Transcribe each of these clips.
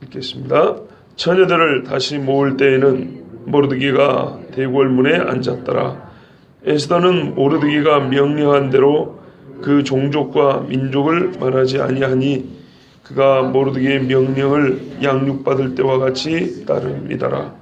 읽겠습니다. 처녀들을 다시 모을 때에는 모르드게가 대궐문에 앉았더라. 에스더는 모르드게가 명령한 대로 그 종족과 민족을 말하지 아니하니 그가 모르드게의 명령을 양육받을 때와 같이 따릅니다라.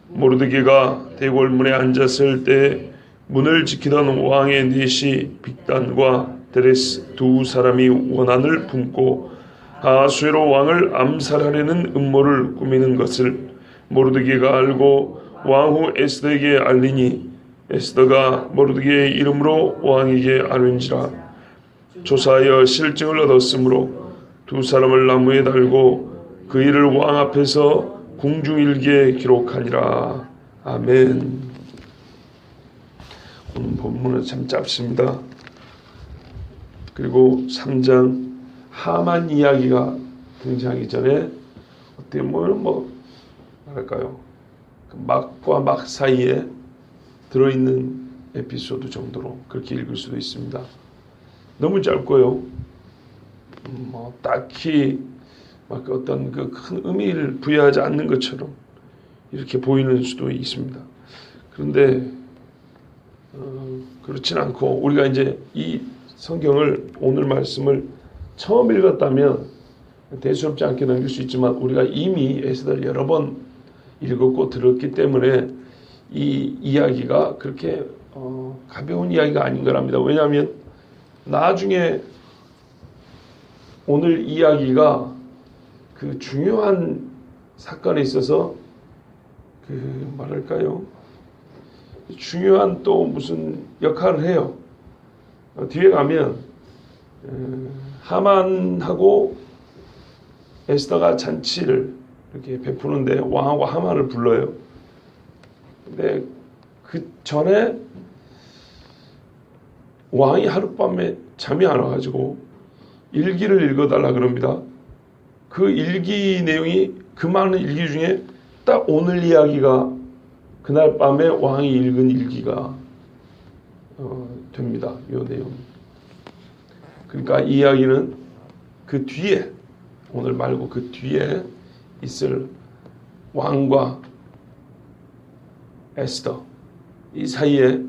모르드게가 대궐문에 앉았을 때 문을 지키던 왕의 넷이 빅단과 데레스 두 사람이 원한을 품고 아수에로 왕을 암살하려는 음모를 꾸미는 것을 모르드게가 알고 왕후 에스더에게 알리니 에스더가 모르드게의 이름으로 왕에게 아뢰니라. 조사하여 실증을 얻었으므로 두 사람을 나무에 달고 그 일을 왕 앞에서 궁중일기에 기록하니라. 아멘. 오늘 본문은 참 짧습니다. 그리고 3장 하만 이야기가 등장하기 전에 어떻게 보면 뭐랄까요, 그 막과 막 사이에 들어있는 에피소드 정도로 그렇게 읽을 수도 있습니다. 너무 짧고요. 딱히 막 어떤 그 큰 의미를 부여하지 않는 것처럼 이렇게 보이는 수도 있습니다. 그런데 그렇진 않고 우리가 이제 이 성경을 오늘 말씀을 처음 읽었다면 대수롭지 않게 넘길 수 있지만 우리가 이미 에스더를 여러 번 읽었고 들었기 때문에 이 이야기가 그렇게 가벼운 이야기가 아닌 거랍니다. 왜냐하면 나중에 오늘 이야기가 그 중요한 사건에 있어서 그 말할까요? 중요한 또 무슨 역할을 해요. 뒤에 가면 하만하고 에스더가 잔치를 이렇게 베푸는데 왕하고 하만을 불러요. 근데 그 전에 왕이 하룻밤에 잠이 안 와가지고 일기를 읽어달라 그럽니다. 그 일기 내용이 그 많은 일기 중에 딱 오늘 이야기가 그날 밤에 왕이 읽은 일기가 됩니다. 이 내용. 그러니까 이 이야기는 그 뒤에 오늘 말고 그 뒤에 있을 왕과 에스더 이 사이에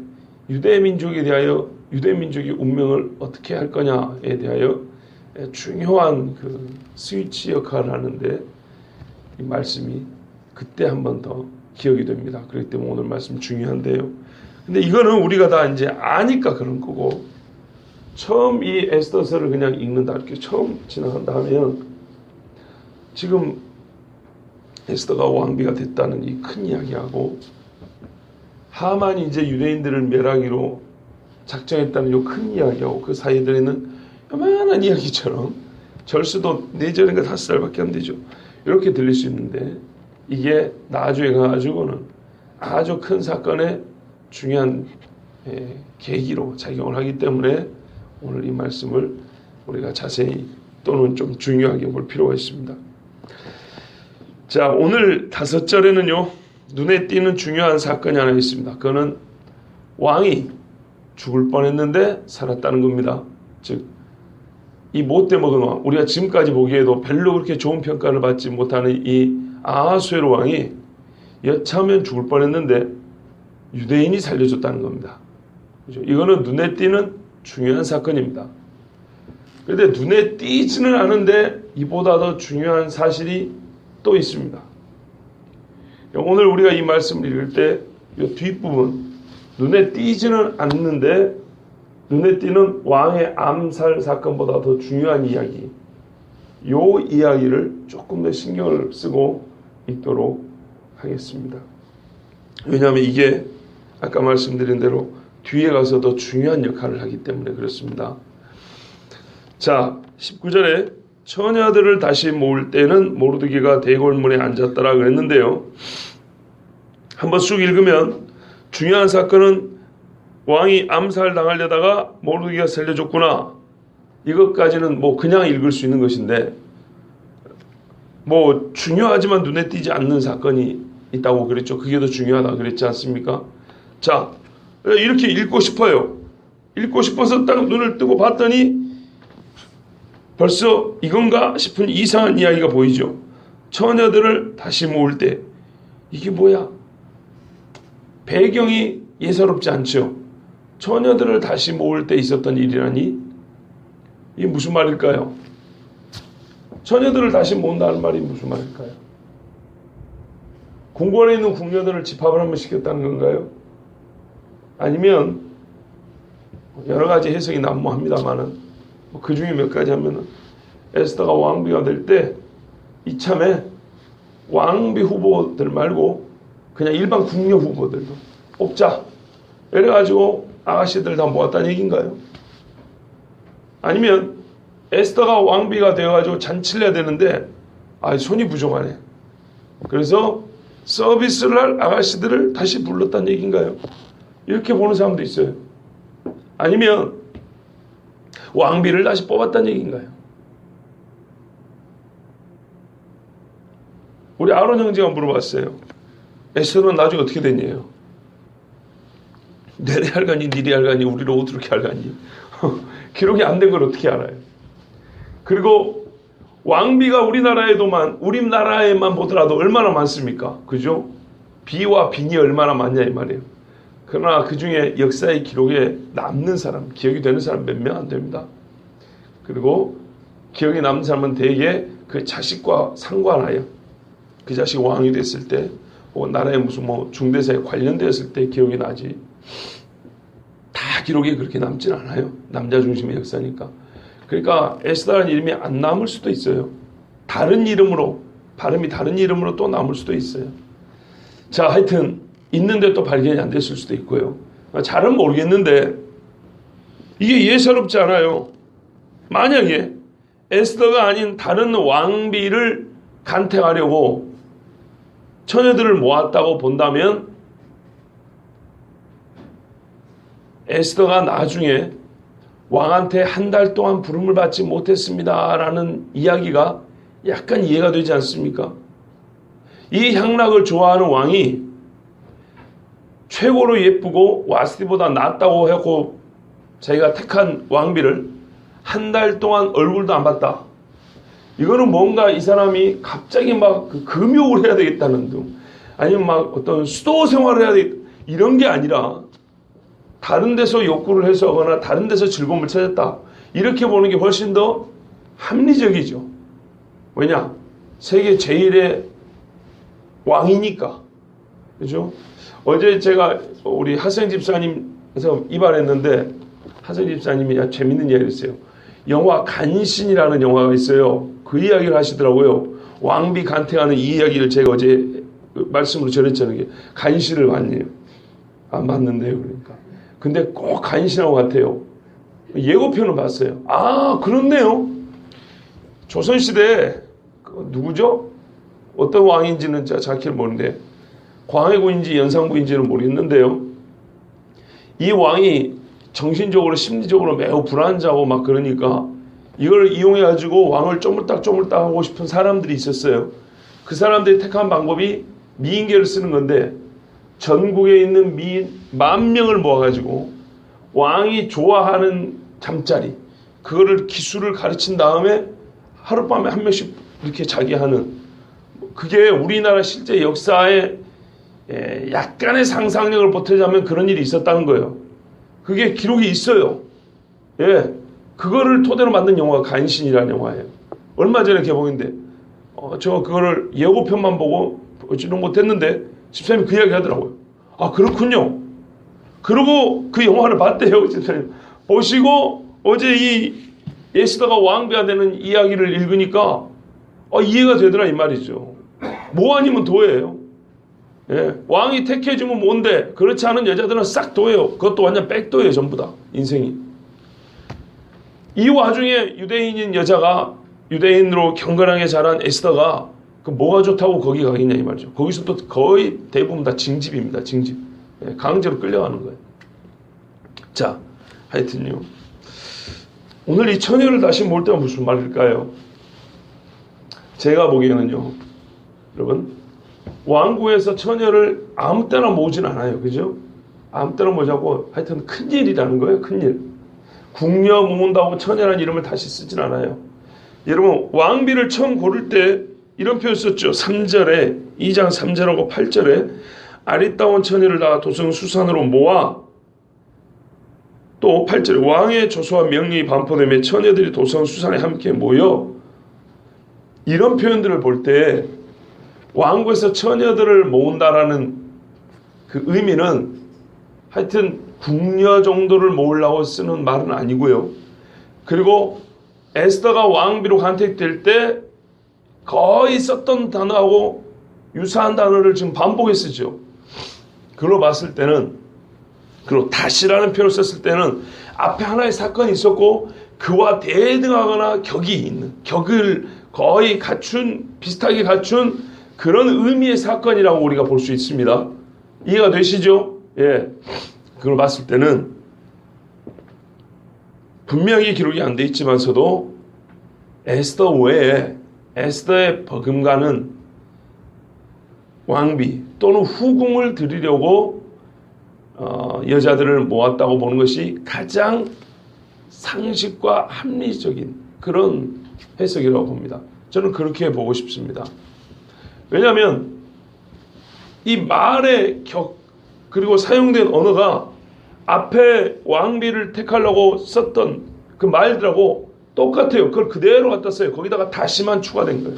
유대 민족에 대하여 유대 민족의 운명을 어떻게 할 거냐에 대하여 중요한 그 스위치 역할을 하는데 이 말씀이 그때 한 번 더 기억이 됩니다. 그렇기 때문에 오늘 말씀 중요한데요. 근데 이거는 우리가 다 이제 아니까 그런 거고 처음 이 에스더서를 그냥 읽는다 이렇게 처음 지나간다 하면 지금 에스더가 왕비가 됐다는 이 큰 이야기하고 하만이 이제 유대인들을 멸하기로 작정했다는 이 큰 이야기하고 그 사이에 들어있는 요만한 이야기처럼 절수도 4절인가 5절밖에 안 되죠. 이렇게 들릴 수 있는데 이게 나중에 가지고는 아주 큰 사건의 중요한 계기로 작용을 하기 때문에 오늘 이 말씀을 우리가 자세히 또는 좀 중요하게 볼 필요가 있습니다. 자, 오늘 5절에는요 눈에 띄는 중요한 사건이 하나 있습니다. 그거는 왕이 죽을 뻔했는데 살았다는 겁니다. 즉 이 못돼 먹은 왕, 우리가 지금까지 보기에도 별로 그렇게 좋은 평가를 받지 못하는 이 아하수에로 왕이 여차하면 죽을 뻔했는데 유대인이 살려줬다는 겁니다. 그죠? 이거는 눈에 띄는 중요한 사건입니다. 그런데 눈에 띄지는 않은데 이보다 더 중요한 사실이 또 있습니다. 오늘 우리가 이 말씀을 읽을 때 이 뒷부분 눈에 띄지는 않는데 눈에 띄는 왕의 암살 사건보다 더 중요한 이야기, 이 이야기를 조금 더 신경을 쓰고 읽도록 하겠습니다. 왜냐하면 이게 아까 말씀드린 대로 뒤에 가서 더 중요한 역할을 하기 때문에 그렇습니다. 자, 19절에 처녀들을 다시 모을 때는 모르드게가 대궐문에 앉았더라 그랬는데요. 한번 쑥 읽으면 중요한 사건은 왕이 암살당하려다가 모르드게가 살려줬구나. 이것까지는 그냥 읽을 수 있는 것인데 중요하지만 눈에 띄지 않는 사건이 있다고 그랬죠. 그게 더 중요하다 그랬지 않습니까? 자, 이렇게 읽고 싶어요. 읽고 싶어서 딱 눈을 뜨고 봤더니 벌써 이건가 싶은 이상한 이야기가 보이죠. 처녀들을 다시 모을 때, 이게 뭐야? 배경이 예사롭지 않죠. 처녀들을 다시 모을 때 있었던 일이라니 이게 무슨 말일까요? 처녀들을 다시 모은다는 말이 무슨 말일까요? 궁궐에 있는 궁녀들을 집합을 한번 시켰다는 건가요? 아니면 여러 가지 해석이 난무합니다만은 그 중에 몇 가지 하면은 에스더가 왕비가 될 때 이참에 왕비 후보들 말고 그냥 일반 궁녀 후보들도 뽑자. 이래가지고 아가씨들 다 모았다는 얘기인가요? 아니면 에스더가 왕비가 되어가지고 잔치를 해야 되는데 손이 부족하네. 그래서 서비스를 할 아가씨들을 다시 불렀다는 얘기인가요? 이렇게 보는 사람도 있어요. 아니면 왕비를 다시 뽑았다는 얘기인가요? 우리 아론 형제가 물어봤어요. 에스더는 나중에 어떻게 됐냐요? 내래 할가니 니리 할가니 우리를 어떻게 할가니 기록이 안 된 걸 어떻게 알아요? 그리고 왕비가 우리나라에만 보더라도 얼마나 많습니까? 그죠? 비와 빈이 얼마나 많냐 이 말이에요. 그러나 그 중에 역사의 기록에 남는 사람, 기억이 되는 사람 몇 명 안 됩니다. 그리고 기억이 남는 사람은 대개 그 자식과 상관하여 그 자식이 왕이 됐을 때 혹은 나라의 무슨 중대사에 관련되었을 때 기억이 나지. 다 기록이 그렇게 남진 않아요. 남자 중심의 역사니까. 그러니까 에스더라는 이름이 안 남을 수도 있어요. 다른 이름으로, 발음이 다른 이름으로 또 남을 수도 있어요. 자, 하여튼 있는데 또 발견이 안 됐을 수도 있고요. 잘은 모르겠는데 이게 예사롭지 않아요. 만약에 에스더가 아닌 다른 왕비를 간택하려고 처녀들을 모았다고 본다면 에스더가 나중에 왕한테 한 달 동안 부름을 받지 못했습니다 라는 이야기가 약간 이해가 되지 않습니까? 이 향락을 좋아하는 왕이 최고로 예쁘고 와스티보다 낫다고 하고 자기가 택한 왕비를 한 달 동안 얼굴도 안 봤다. 이거는 뭔가 이 사람이 갑자기 막 금욕을 해야 되겠다는 등 아니면 막 어떤 수도 생활을 해야 되겠다 이런 게 아니라 다른 데서 욕구를 해소하거나 다른 데서 즐거움을 찾았다. 이렇게 보는 게 훨씬 더 합리적이죠. 왜냐? 세계 제1의 왕이니까. 그죠? 어제 제가 우리 하생 집사님에서 입안했는데 하생 집사님이 재밌는 이야기를 했어요. 영화 간신이라는 영화가 있어요. 그 이야기를 하시더라고요. 왕비 간택하는 이 이야기를 제가 어제 말씀으로 전했잖아요. 간신을 봤네요. 안 봤는데요. 그러니까. 근데 꼭 간신한 것 같아요. 예고편을 봤어요. 그렇네요. 조선시대 누구죠? 어떤 왕인지는 제가 정확히 모르는데 광해군인지 연산군인지는 모르겠는데요. 이 왕이 정신적으로 심리적으로 매우 불안자고 막 그러니까 이걸 이용해가지고 왕을 쪼물딱쪼물딱 하고 싶은 사람들이 있었어요. 그 사람들이 택한 방법이 미인계를 쓰는 건데 전국에 있는 미인 10,000명을 모아가지고 왕이 좋아하는 잠자리 그거를 기술을 가르친 다음에 하룻밤에 한 명씩 이렇게 자기 하는 그게 우리나라 실제 역사에 약간의 상상력을 보태자면 그런 일이 있었다는 거예요. 그게 기록이 있어요. 그거를 토대로 만든 영화가 간신이라는 영화예요. 얼마 전에 개봉인데 저 그거를 예고편만 보고 보지는 못했는데 집사님이 그 이야기 하더라고요. 그렇군요. 그리고 그 영화를 봤대요. 집사님 보시고 어제 이 에스더가 왕비가 되는 이야기를 읽으니까 이해가 되더라 이 말이죠. 뭐 아니면 도예요. 왕이 택해주면 뭔데 그렇지 않은 여자들은 싹 도예요. 그것도 완전 백도예요. 전부 다 인생이. 이 와중에 유대인인 여자가 유대인으로 경건하게 자란 에스더가 그 뭐가 좋다고 거기 가겠냐 이 말이죠. 거기서 또 거의 대부분 다 징집입니다. 징집. 강제로 끌려가는 거예요. 자, 하여튼요. 오늘 이 처녀를 다시 모을 때가 무슨 말일까요? 제가 보기에는요. 여러분 왕궁에서 처녀를 아무 때나 모으진 않아요. 그죠? 아무 때나 모자고 하여튼 큰일이라는 거예요. 큰일. 궁녀 모은다고 처녀라는 이름을 다시 쓰진 않아요. 여러분 왕비를 처음 고를 때 이런 표현 썼죠. 3절에 2장 3절하고 8절에 아리따운 처녀를 다 도성수산으로 모아, 또 8절에 왕의 조서와 명령이 반포되며 처녀들이 도성수산에 함께 모여, 이런 표현들을 볼 때 왕국에서 처녀들을 모은다라는 그 의미는 하여튼 궁녀 정도를 모으려고 쓰는 말은 아니고요. 그리고 에스더가 왕비로 간택될 때 거의 썼던 단어하고 유사한 단어를 지금 반복해 쓰죠. 그걸로 봤을 때는, 그리고 다시라는 표현을 썼을 때는 앞에 하나의 사건이 있었고 그와 대등하거나 격이 있는, 격을 거의 갖춘, 비슷하게 갖춘 그런 의미의 사건이라고 우리가 볼 수 있습니다. 이해가 되시죠? 예. 그걸 봤을 때는 분명히 기록이 안 돼 있지만서도 에스더 외에 에스더의 버금가는 왕비 또는 후궁을 드리려고 여자들을 모았다고 보는 것이 가장 상식과 합리적인 그런 해석이라고 봅니다. 저는 그렇게 보고 싶습니다. 왜냐하면 이 말의 격 그리고 사용된 언어가 앞에 왕비를 택하려고 썼던 그 말들하고 똑같아요. 그걸 그대로 갖다 써요. 거기다가 다시만 추가된 거예요.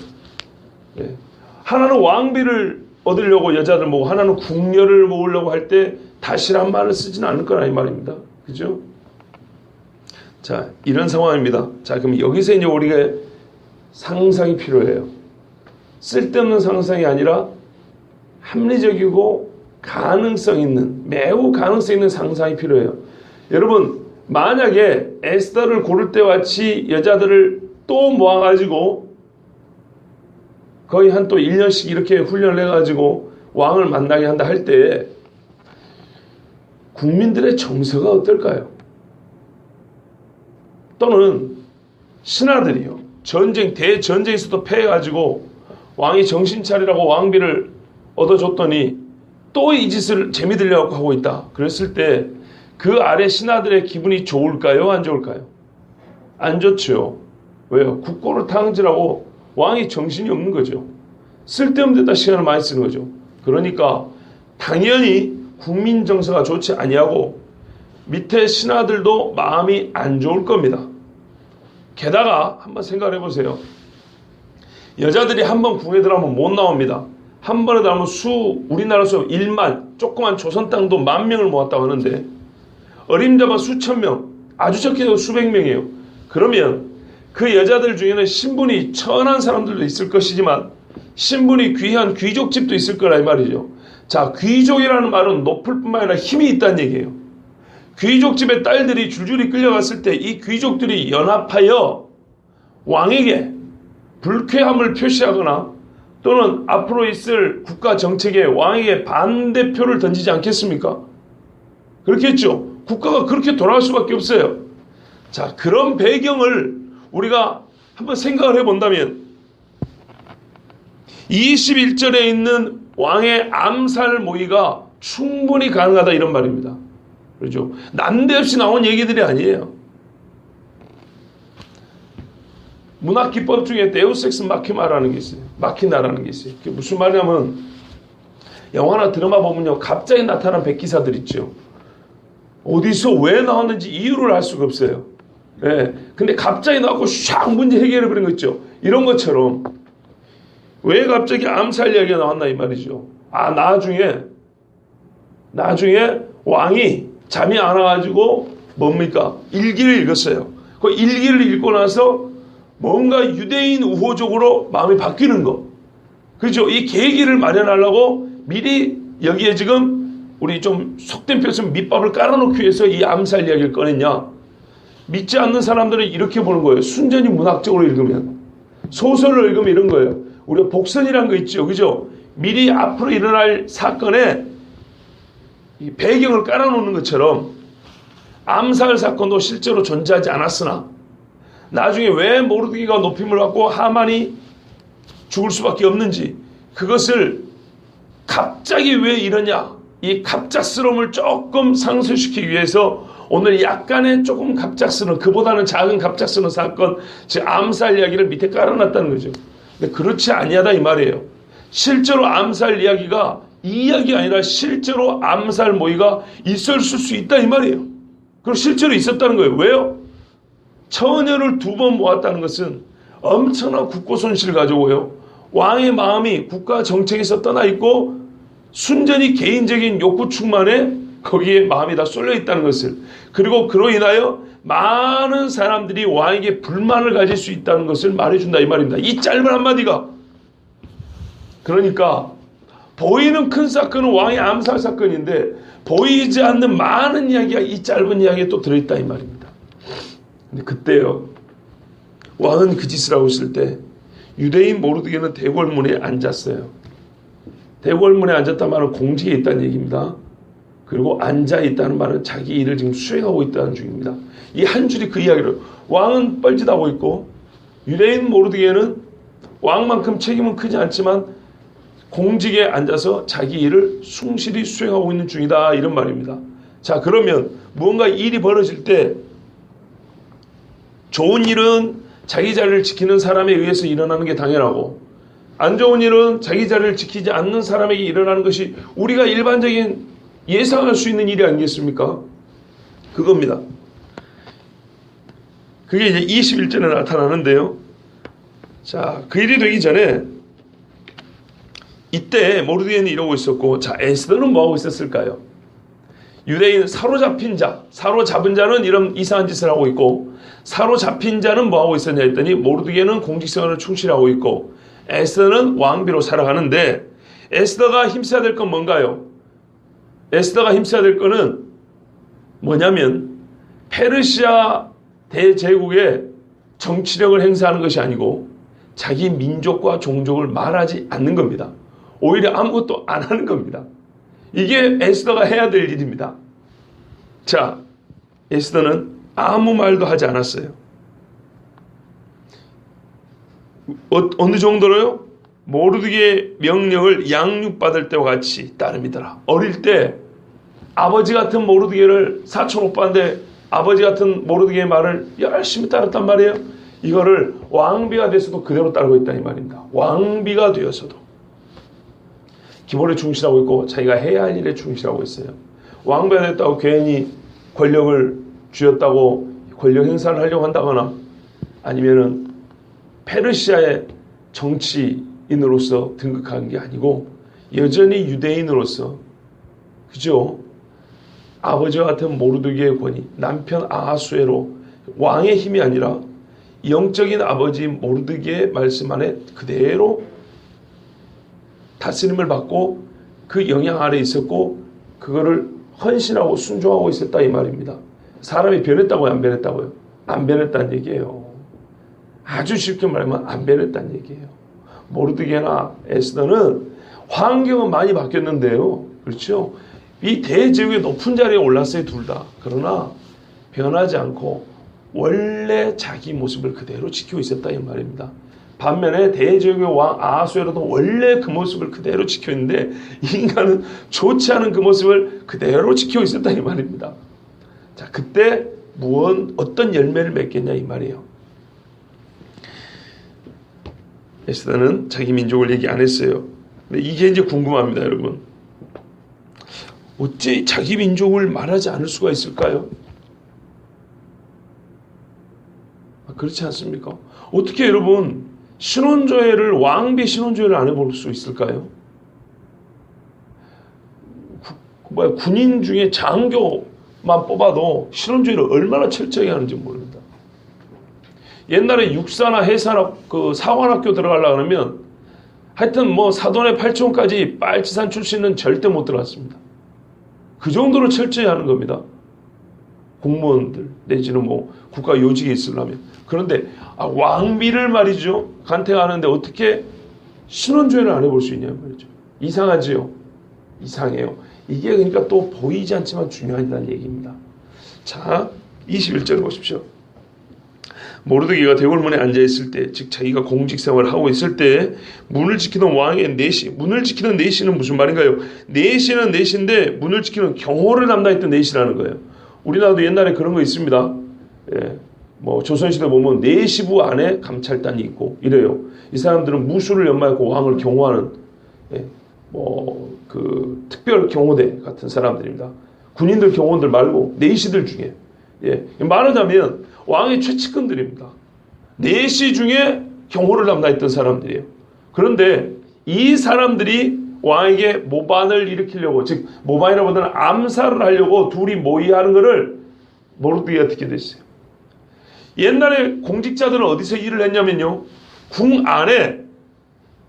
예. 하나는 왕비를 얻으려고 여자들 모으고 하나는 궁녀를 모으려고 할 때 다시란 말을 쓰지는 않을 거라 이 말입니다. 그죠? 자, 이런 상황입니다. 자, 그럼 여기서 이제 우리가 상상이 필요해요. 쓸데없는 상상이 아니라 합리적이고 가능성 있는, 매우 가능성 있는 상상이 필요해요. 여러분, 만약에 에스더를 고를 때와 같이 여자들을 또 모아가지고 거의 한 또 1년씩 이렇게 훈련을 해가지고 왕을 만나게 한다 할 때 국민들의 정서가 어떨까요? 또는 신하들이요, 대전쟁에서도 패해가지고 왕이 정신 차리라고 왕비를 얻어줬더니 또 이 짓을 재미들려고 하고 있다. 그랬을 때 그 아래 신하들의 기분이 좋을까요? 안 좋을까요? 안 좋죠. 왜요? 국고를 탕진하고 왕이 정신이 없는 거죠. 쓸데없는 데다 시간을 많이 쓰는 거죠. 그러니까 당연히 국민 정서가 좋지 아니하고 밑에 신하들도 마음이 안 좋을 겁니다. 게다가 한번 생각해 보세요. 여자들이 한 번 궁에 들어가면 못 나옵니다. 한 번에 들어가면 우리나라 수 1만, 조그만 조선 땅도 10,000명을 모았다고 하는데 어림잡아 수천 명, 아주 적게도 수백 명이에요. 그러면 그 여자들 중에는 신분이 천한 사람들도 있을 것이지만 신분이 귀한 귀족집도 있을 거라 이 말이죠. 자, 귀족이라는 말은 높을 뿐만 아니라 힘이 있다는 얘기예요. 귀족집의 딸들이 줄줄이 끌려갔을 때 이 귀족들이 연합하여 왕에게 불쾌함을 표시하거나 또는 앞으로 있을 국가 정책에 왕에게 반대표를 던지지 않겠습니까? 그렇겠죠. 국가가 그렇게 돌아갈 수밖에 없어요. 자, 그런 배경을 우리가 한번 생각을 해본다면 21절에 있는 왕의 암살 모의가 충분히 가능하다 이런 말입니다. 그렇죠? 난데없이 나온 얘기들이 아니에요. 문학기법 중에 데우스 엑스 마키나라는 게 있어요. 마키나라는 게 있어요. 그게 무슨 말이냐면 영화나 드라마 보면요, 갑자기 나타난 백기사들 있죠. 어디서 왜 나왔는지 이유를 알 수가 없어요. 예. 근데 갑자기 나오고 샥 문제 해결해버린 거 있죠. 이런 것처럼 왜 갑자기 암살 이야기가 나왔나 이 말이죠. 아, 나중에 왕이 잠이 안 와가지고 뭡니까? 일기를 읽었어요. 그 일기를 읽고 나서 뭔가 유대인 우호적으로 마음이 바뀌는 거. 그렇죠? 이 계기를 마련하려고 미리 여기에 지금 우리 좀 속된 표현 밑밥을 깔아놓기 위해서 이 암살 이야기를 꺼냈냐? 믿지 않는 사람들은 이렇게 보는 거예요. 순전히 문학적으로 읽으면. 소설을 읽으면 이런 거예요. 우리가 복선이라는 거 있죠. 그죠? 미리 앞으로 일어날 사건에 이 배경을 깔아놓는 것처럼 암살 사건도 실제로 존재하지 않았으나 나중에 왜 모르드게가 높임을 받고 하만이 죽을 수밖에 없는지, 그것을 갑자기 왜 이러냐, 이 갑작스러움을 조금 상쇄시키기 위해서 오늘 약간의 조금 갑작스러운, 그보다는 작은 갑작스러운 사건, 즉 암살 이야기를 밑에 깔아놨다는 거죠. 근데 그렇지 아니하다 이 말이에요. 실제로 암살 이야기가 이 이야기가 아니라 실제로 암살 모의가 있었을 수 있다 이 말이에요. 그리고 실제로 있었다는 거예요. 왜요? 처녀를 2번 모았다는 것은 엄청난 국고 손실을 가져오고요. 왕의 마음이 국가 정책에서 떠나 있고 순전히 개인적인 욕구 충만에 거기에 마음이 다 쏠려 있다는 것을, 그리고 그로 인하여 많은 사람들이 왕에게 불만을 가질 수 있다는 것을 말해준다 이 말입니다. 이 짧은 한마디가. 그러니까 보이는 큰 사건은 왕의 암살 사건인데 보이지 않는 많은 이야기가 이 짧은 이야기에 또 들어있다 이 말입니다. 근데 그때요, 왕은 그 짓을 하고 있을 때 유대인 모르드게는 대궐문에 앉았어요. 대궐문에 앉았다는 말은 공직에 있다는 얘기입니다. 그리고 앉아있다는 말은 자기 일을 지금 수행하고 있다는 중입니다. 이 한 줄이 그 이야기를, 왕은 뻘짓하고 있고 유대인 모르드게는 왕만큼 책임은 크지 않지만 공직에 앉아서 자기 일을 충실히 수행하고 있는 중이다 이런 말입니다. 자, 그러면 무언가 일이 벌어질 때 좋은 일은 자기 자리를 지키는 사람에 의해서 일어나는 게 당연하고, 안 좋은 일은 자기 자리를 지키지 않는 사람에게 일어나는 것이 우리가 일반적인 예상할 수 있는 일이 아니겠습니까? 그겁니다. 그게 이제 21절에 나타나는데요. 자, 그 일이 되기 전에 이때 모르드게는 이러고 있었고, 자, 에스더는 뭐하고 있었을까요? 유대인 사로잡힌 자, 사로잡은 자는 이런 이상한 짓을 하고 있고, 사로잡힌 자는 뭐하고 있었냐 했더니 모르드게는 공직생활을 충실하고 있고 에스더는 왕비로 살아가는데, 에스더가 힘써야 될 건 뭔가요? 에스더가 힘써야 될 거는 뭐냐면 페르시아 대제국의 정치력을 행사하는 것이 아니고 자기 민족과 종족을 말하지 않는 겁니다. 오히려 아무것도 안 하는 겁니다. 이게 에스더가 해야 될 일입니다. 자, 에스더는 아무 말도 하지 않았어요. 어느 정도로요? 모르드게의 명령을 양육받을 때와 같이 따릅니다. 어릴 때 아버지 같은 모르드게를, 사촌 오빠인데 아버지 같은 모르드게의 말을 열심히 따랐단 말이에요. 이거를 왕비가 돼서도 그대로 따르고 있다 이 말입니다. 왕비가 되어서도 기본에 충실하고 있고 자기가 해야 할 일에 충실하고 있어요. 왕비가 됐다고 괜히 권력을 쥐었다고 권력 행사를 하려고 한다거나 아니면은 페르시아의 정치인으로서 등극한 게 아니고 여전히 유대인으로서, 그죠? 아버지와 같은 모르드게의 권위, 남편 아하수에로 왕의 힘이 아니라 영적인 아버지 모르드게의 말씀 안에 그대로 다스림을 받고 그 영향 아래 있었고 그거를 헌신하고 순종하고 있었다 이 말입니다. 사람이 변했다고요, 안 변했다고요? 안 변했다는 얘기예요. 아주 쉽게 말하면 안 변했다는 얘기예요. 모르드게나 에스더는 환경은 많이 바뀌었는데요, 그렇죠? 이 대제국의 높은 자리에 올랐어요, 둘 다. 그러나 변하지 않고 원래 자기 모습을 그대로 지키고 있었다 이 말입니다. 반면에 대제국의 왕 아하수에로도 원래 그 모습을 그대로 지키고 있는데 인간은 좋지 않은 그 모습을 그대로 지키고 있었다 이 말입니다. 자, 그때 어떤 열매를 맺겠냐 이 말이에요. 에스더는 자기 민족을 얘기 안 했어요. 근데 이게 이제 궁금합니다, 여러분. 어째 자기 민족을 말하지 않을 수가 있을까요? 그렇지 않습니까? 어떻게 여러분 신혼조회를, 왕비 신혼조회를 안 해볼 수 있을까요? 군인 중에 장교만 뽑아도 신혼조회를 얼마나 철저하게 하는지 모릅니다. 옛날에 육사나 해사나 그 사관학교 들어가려고 하면 하여튼 뭐 사돈의 팔촌까지 빨치산 출신은 절대 못 들어갔습니다. 그 정도로 철저히 하는 겁니다. 공무원들 내지는 뭐 국가 요직에 있으려면. 그런데 왕비를 말이죠, 간택하는데 어떻게 신혼조회를 안 해볼 수 있냐 말이죠. 이상하지요? 이상해요. 이게 그러니까 또 보이지 않지만 중요하다는 얘기입니다. 자, 21절 보십시오. 모르드게가 대궐문에 앉아있을 때, 즉 자기가 공직생활을 하고 있을 때 문을 지키던 왕의 내시, 문을 지키는 내시는 무슨 말인가요? 내시는 내시인데 문을 지키는 경호를 담당했던 내시라는 거예요. 우리나라도 옛날에 그런 거 있습니다. 예. 뭐 조선시대 보면 내시부 안에 감찰단이 있고 이래요. 이 사람들은 무술을 연마하고 왕을 경호하는 뭐 그 특별 경호대 같은 사람들입니다. 군인들 경호원들 말고 내시들 중에 말하자면 왕의 최측근들입니다. 내시 중에 경호를 담당했던 사람들이에요. 그런데 이 사람들이 왕에게 모반을 일으키려고, 즉 모반이라보다는 암살을 하려고 둘이 모의하는 것을 모르드게가 듣게 됐어요. 옛날에 공직자들은 어디서 일을 했냐면요, 궁 안에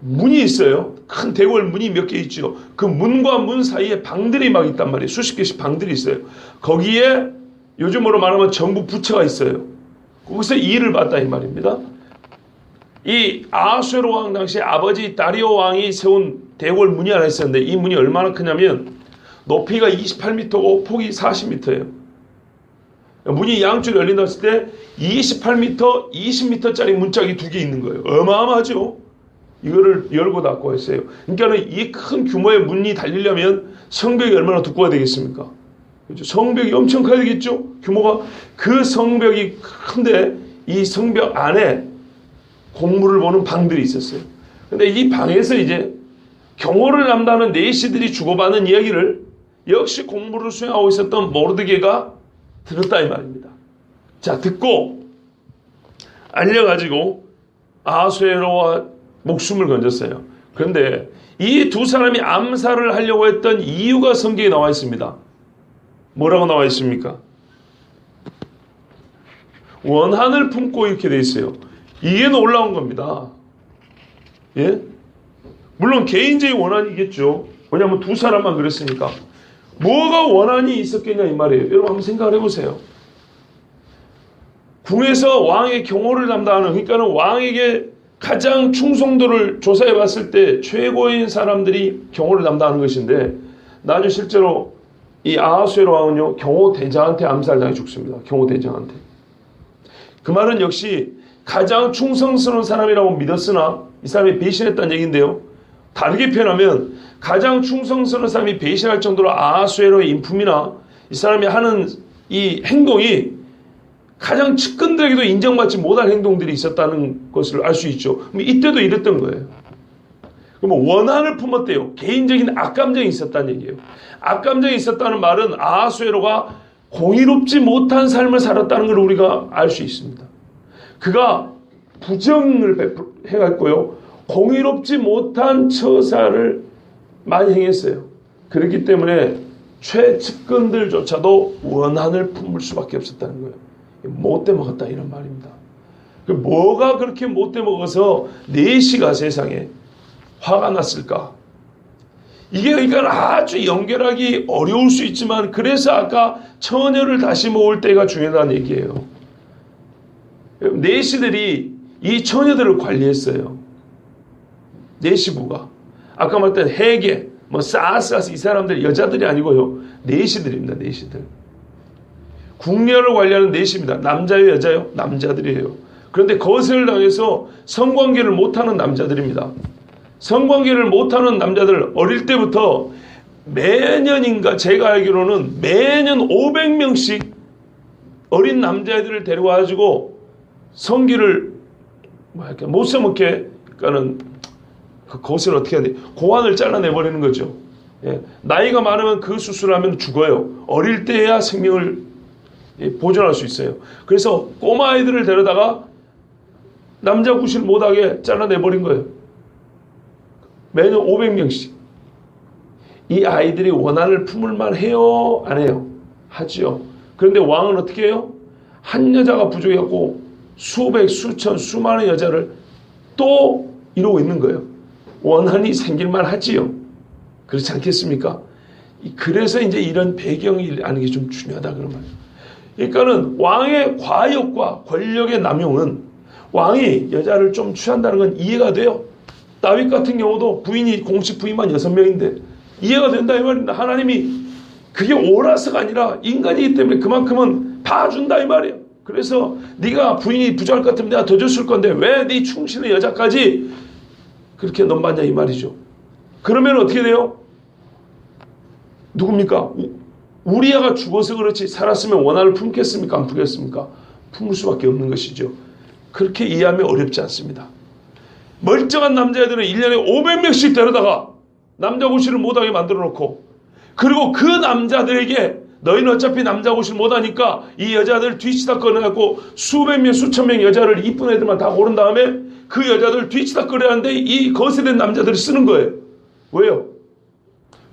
문이 있어요. 큰 대궐 문이 몇 개 있죠. 그 문과 문 사이에 방들이 막 있단 말이에요. 수십 개씩 방들이 있어요. 거기에 요즘으로 말하면 정부 부처가 있어요. 거기서 일을 봤다 이 말입니다. 이 아하수에로 왕 당시 아버지 다리오 왕이 세운 대궐 문이 하나 있었는데, 이 문이 얼마나 크냐면 높이가 28m고 폭이 40m예요. 문이 양쪽에 열린다 했을 때 28m, 20m짜리 문짝이 두 개 있는 거예요. 어마어마하죠. 이거를 열고 닫고 했어요. 그러니까 이 큰 규모의 문이 달리려면 성벽이 얼마나 두꺼워야 되겠습니까? 그렇죠? 성벽이 엄청 커야 되겠죠? 규모가. 그 성벽이 큰데 이 성벽 안에 공무를 보는 방들이 있었어요. 근데 이 방에서 이제 경호를 담당하는 내시들이 주고받는 이야기를 역시 공무를 수행하고 있었던 모르드게가 들었다 이 말입니다. 자, 듣고 알려가지고 아하수에로와 목숨을 건졌어요. 그런데 이 두 사람이 암살을 하려고 했던 이유가 성경에 나와 있습니다. 뭐라고 나와 있습니까? 원한을 품고 이렇게 돼 있어요. 이게 놀라운 겁니다. 예? 물론 개인적인 원한이겠죠. 왜냐하면 두 사람만 그랬으니까. 뭐가 원한이 있었겠냐 이 말이에요. 여러분 한번 생각을 해보세요. 궁에서 왕의 경호를 담당하는, 그러니까는 왕에게 가장 충성도를 조사해 봤을 때 최고인 사람들이 경호를 담당하는 것인데, 나중에 실제로 이 아하수에로 왕은요, 경호대장한테 암살당해 죽습니다. 경호대장한테. 그 말은 역시 가장 충성스러운 사람이라고 믿었으나 이 사람이 배신했다는 얘기인데요. 다르게 표현하면 가장 충성스러운 사람이 배신할 정도로 아하수에로의 인품이나 이 사람이 하는 이 행동이 가장 측근들에게도 인정받지 못할 행동들이 있었다는 것을 알 수 있죠. 이때도 이랬던 거예요. 그럼 원한을 품었대요. 개인적인 악감정이 있었다는 얘기예요. 악감정이 있었다는 말은 아하수에로가 공의롭지 못한 삶을 살았다는 걸 우리가 알 수 있습니다. 그가 부정을 해갔고요, 공의롭지 못한 처사를 많이 행했어요. 그렇기 때문에 최측근들조차도 원한을 품을 수밖에 없었다는 거예요. 못돼 먹었다 이런 말입니다. 뭐가 그렇게 못돼 먹어서 내시가 세상에 화가 났을까? 이게 그러니까 아주 연결하기 어려울 수 있지만, 그래서 아까 처녀를 다시 모을 때가 중요하다는 얘기예요. 내시들이 이 처녀들을 관리했어요. 내시부가. 아까 말했던 해계, 뭐 사스라스, 이 사람들 여자들이 아니고요, 내시들입니다. 내시들. 궁녀를 관리하는 내시입니다. 남자요, 여자요? 남자들이에요. 그런데 거슬을 당해서 성관계를 못하는 남자들입니다. 성관계를 못하는 남자들, 어릴 때부터 매년인가, 제가 알기로는 매년 500명씩 어린 남자애들을 데려와가지고 성기를 못 써먹게, 그러니까는 그 것을 어떻게 해야 돼? 고환을 잘라내버리는 거죠. 예. 나이가 많으면 그 수술하면 죽어요. 어릴 때야 생명을 보존할 수 있어요. 그래서 꼬마 아이들을 데려다가 남자 구실 못하게 잘라내버린 거예요. 매년 500명씩. 이 아이들이 원한을 품을 만해요? 안 해요? 하지요. 그런데 왕은 어떻게 해요? 한 여자가 부족해갖고 수백, 수천, 수많은 여자를 또 이러고 있는 거예요. 원한이 생길만 하지요. 그렇지 않겠습니까? 그래서 이제 이런 배경이 아는 게 좀 중요하다 그런 말이에요. 그러니까는 왕의 과욕과 권력의 남용은, 왕이 여자를 좀 취한다는 건 이해가 돼요. 다윗 같은 경우도 부인이, 공식 부인만 6명인데 이해가 된다 이 말입니다. 하나님이 그게 옳아서가 아니라 인간이기 때문에 그만큼은 봐준다 이 말이에요. 그래서 네가 부인이 부족할 것 같으면 내가 더 줬을 건데 왜 네 충신의 여자까지 그렇게 넘봤냐 이 말이죠. 그러면 어떻게 돼요? 누굽니까? 우리아가 죽어서 그렇지 살았으면 원한을 품겠습니까? 안 품겠습니까? 품을 수밖에 없는 것이죠. 그렇게 이해하면 어렵지 않습니다. 멀쩡한 남자애들은 1년에 500명씩 데려다가 남자 고시를 못하게 만들어 놓고, 그리고 그 남자들에게 너희는 어차피 남자 고시를 못하니까 이 여자들 뒤치다 꺼내갖고 수백 명 수천 명 여자를 이쁜 애들만 다 고른 다음에 그 여자들 뒤치다 꺼내는데 이 거세된 남자들이 쓰는 거예요. 왜요?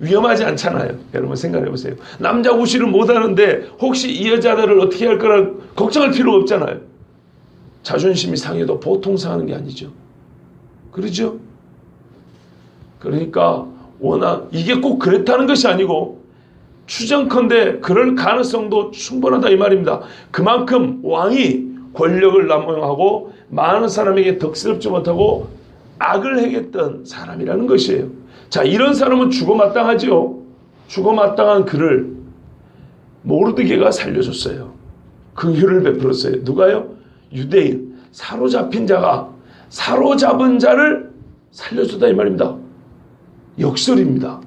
위험하지 않잖아요. 여러분 생각해 보세요. 남자 고시를 못하는데 혹시 이 여자들을 어떻게 할 거라 걱정할 필요가 없잖아요. 자존심이 상해도 보통 상하는 게 아니죠. 그러죠? 그러니까 워낙 이게 꼭 그랬다는 것이 아니고 추정컨대 그럴 가능성도 충분하다 이 말입니다. 그만큼 왕이 권력을 남용하고 많은 사람에게 덕스럽지 못하고 악을 행했던 사람이라는 것이에요. 자, 이런 사람은 죽어마땅하죠. 죽어마땅한 그를 모르드게가 살려줬어요. 긍휼을 베풀었어요. 누가요? 유대인, 사로잡힌 자가 사로잡은 자를 살려주다 이 말입니다. 역설입니다.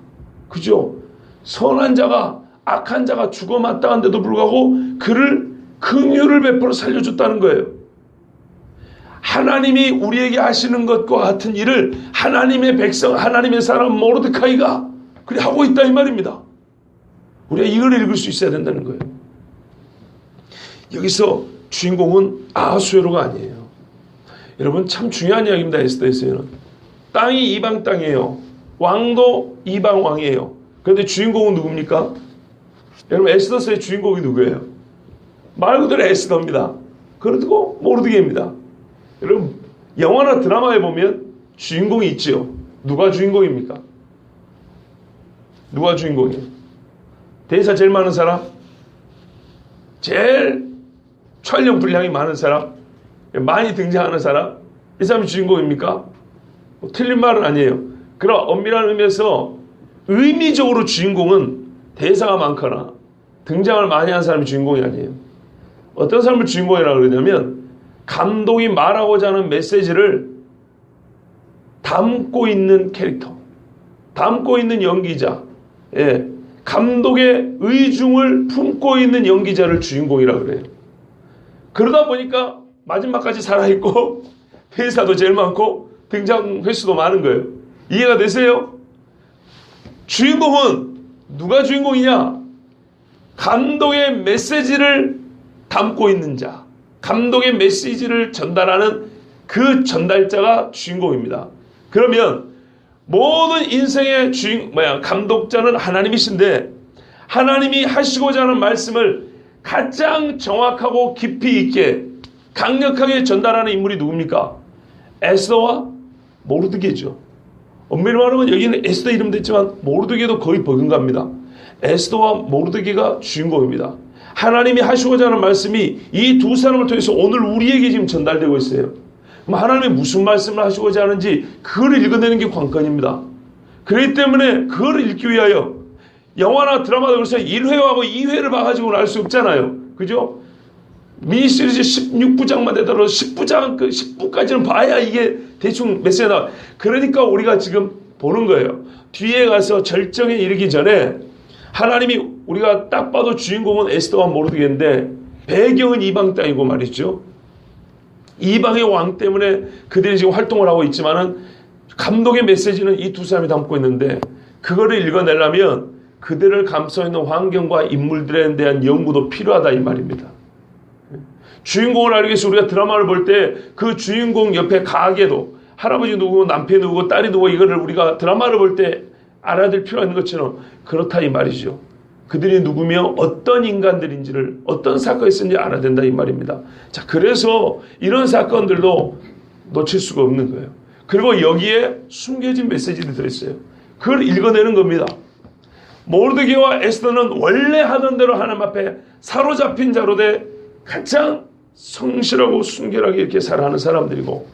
그죠? 선한 자가 악한 자가 죽어마땅한데도 불구하고 그를 긍휼을 베풀어 살려줬다는 거예요. 하나님이 우리에게 하시는 것과 같은 일을 하나님의 백성, 하나님의 사람 모르드카이가 그래 하고 있다 이 말입니다. 우리가 이걸 읽을 수 있어야 된다는 거예요. 여기서 주인공은 아하수에로가 아니에요. 여러분 참 중요한 이야기입니다. 에스더에서는 땅이 이방 땅이에요. 왕도 이방 왕이에요. 그런데 주인공은 누굽니까? 여러분 에스더서의 주인공이 누구예요? 말 그대로 에스더입니다. 그리고 모르드게입니다. 여러분 영화나 드라마에 보면 주인공이 있지요. 누가 주인공입니까? 누가 주인공이에요? 대사 제일 많은 사람? 제일 촬영 분량이 많은 사람? 많이 등장하는 사람? 이 사람이 주인공입니까? 틀린 말은 아니에요. 그럼 엄밀한 의미에서 의미적으로 주인공은 대사가 많거나 등장을 많이 한 사람이 주인공이 아니에요. 어떤 사람을 주인공이라고 그러냐면 감독이 말하고자 하는 메시지를 담고 있는 캐릭터, 담고 있는 연기자, 감독의 의중을 품고 있는 연기자를 주인공이라고 그래요. 그러다 보니까 마지막까지 살아있고 회사도 제일 많고 등장 횟수도 많은 거예요. 이해가 되세요? 주인공은 누가 주인공이냐? 감독의 메시지를 담고 있는 자, 감독의 메시지를 전달하는 그 전달자가 주인공입니다. 그러면 모든 인생의 감독자는 하나님이신데 하나님이 하시고자 하는 말씀을 가장 정확하고 깊이 있게 강력하게 전달하는 인물이 누굽니까? 에스더와 모르드게죠. 엄밀히 말하면 여기는 에스더 이름 됐지만 모르드게도 거의 버금갑니다. 에스더와 모르드게가 주인공입니다. 하나님이 하시고자 하는 말씀이 이 두 사람을 통해서 오늘 우리에게 지금 전달되고 있어요. 그럼 하나님이 무슨 말씀을 하시고자 하는지 그걸 읽어내는 게 관건입니다. 그렇기 때문에 그걸 읽기 위하여 영화나 드라마도 그래서 1회하고 2회를 봐가지고는 알 수 없잖아요. 그죠? 미니시리즈 16부작만 되더라도 10부작, 10부까지는 봐야 이게 대충 메시지가 나와. 그러니까 우리가 지금 보는 거예요. 뒤에 가서 절정에 이르기 전에 하나님이 우리가 딱 봐도 주인공은 에스더와 모르드게인데 배경은 이방 땅이고 말이죠. 이방의 왕 때문에 그들이 지금 활동을 하고 있지만은 감독의 메시지는 이 두 사람이 담고 있는데 그거를 읽어내려면 그들을 감싸 있는 환경과 인물들에 대한 연구도 필요하다 이 말입니다. 주인공을 알기 위해서 우리가 드라마를 볼 때 그 주인공 옆에 가게도 할아버지 누구고 남편이 누구고 딸이 누구고 이거를 우리가 드라마를 볼 때 알아야 될 필요가 있는 것처럼 그렇다 이 말이죠. 그들이 누구며 어떤 인간들인지를 어떤 사건이 있었는지 알아야 된다 이 말입니다. 자, 그래서 이런 사건들도 놓칠 수가 없는 거예요. 그리고 여기에 숨겨진 메시지들이 들어있어요. 그걸 읽어내는 겁니다. 모르드게와 에스더는 원래 하던 대로 하나님 앞에 사로잡힌 자로 돼 가장 성실하고 순결하게 이렇게 살아가는 사람들이고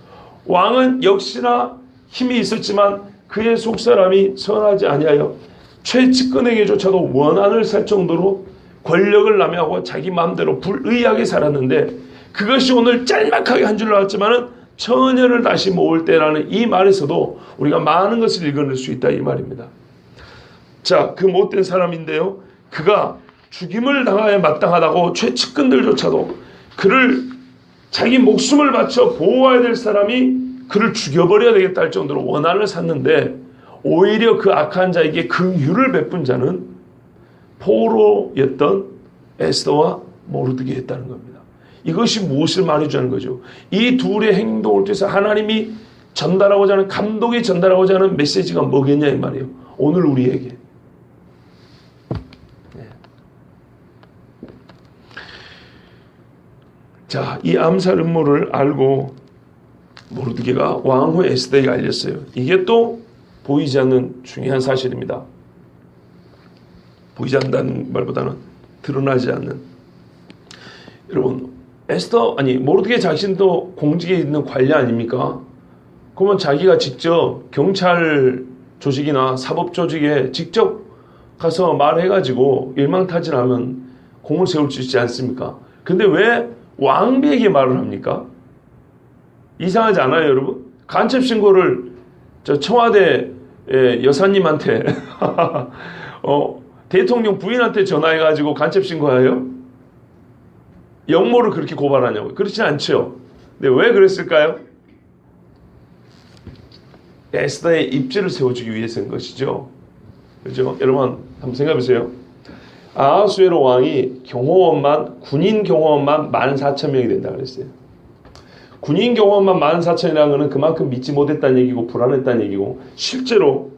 왕은 역시나 힘이 있었지만 그의 속사람이 선하지 아니하여 최측근에게조차도 원한을 살 정도로 권력을 남용하고 자기 마음대로 불의하게 살았는데 그것이 오늘 짤막하게 한 줄 나왔지만은 처녀를 다시 모을 때라는 이 말에서도 우리가 많은 것을 읽어낼 수 있다 이 말입니다. 자, 그 못된 사람인데요. 그가 죽임을 당하여 마땅하다고 최측근들조차도 그를 자기 목숨을 바쳐 보호해야 될 사람이 그를 죽여버려야 되겠다 할 정도로 원한을 샀는데 오히려 그 악한 자에게 긍휼을 베푼 자는 포로였던 에스더와 모르드게였다는 겁니다. 이것이 무엇을 말해주는 거죠? 이 둘의 행동을 통해서 하나님이 전달하고자 하는, 감독이 전달하고자 하는 메시지가 뭐겠냐 이 말이에요. 오늘 우리에게. 자, 이 암살 음모를 알고 모르드게가 왕후 에스더에게 알렸어요. 이게 또 보이지 않는 중요한 사실입니다. 보이지 않는다는 말보다는 드러나지 않는. 여러분, 모르드게 자신도 공직에 있는 관리 아닙니까? 그러면 자기가 직접 경찰 조직이나 사법 조직에 직접 가서 말해가지고 일망타진하면 공을 세울 수 있지 않습니까? 근데 왜 왕비에게 말을 합니까? 이상하지 않아요, 여러분? 간첩 신고를 청와대 여사님한테 대통령 부인한테 전화해가지고 간첩 신고해요? 영모를 그렇게 고발하냐고요? 그렇지 않죠. 근데 왜 그랬을까요? 에스더의 입지를 세워주기 위해서인 것이죠. 그렇죠? 여러분 한번 생각해보세요. 아하수에로 왕이 군인 경호원만 14,000명이 된다 그랬어요. 군인 경호원만 14,000이라는 것은 그만큼 믿지 못했다는 얘기고 불안했다는 얘기고, 실제로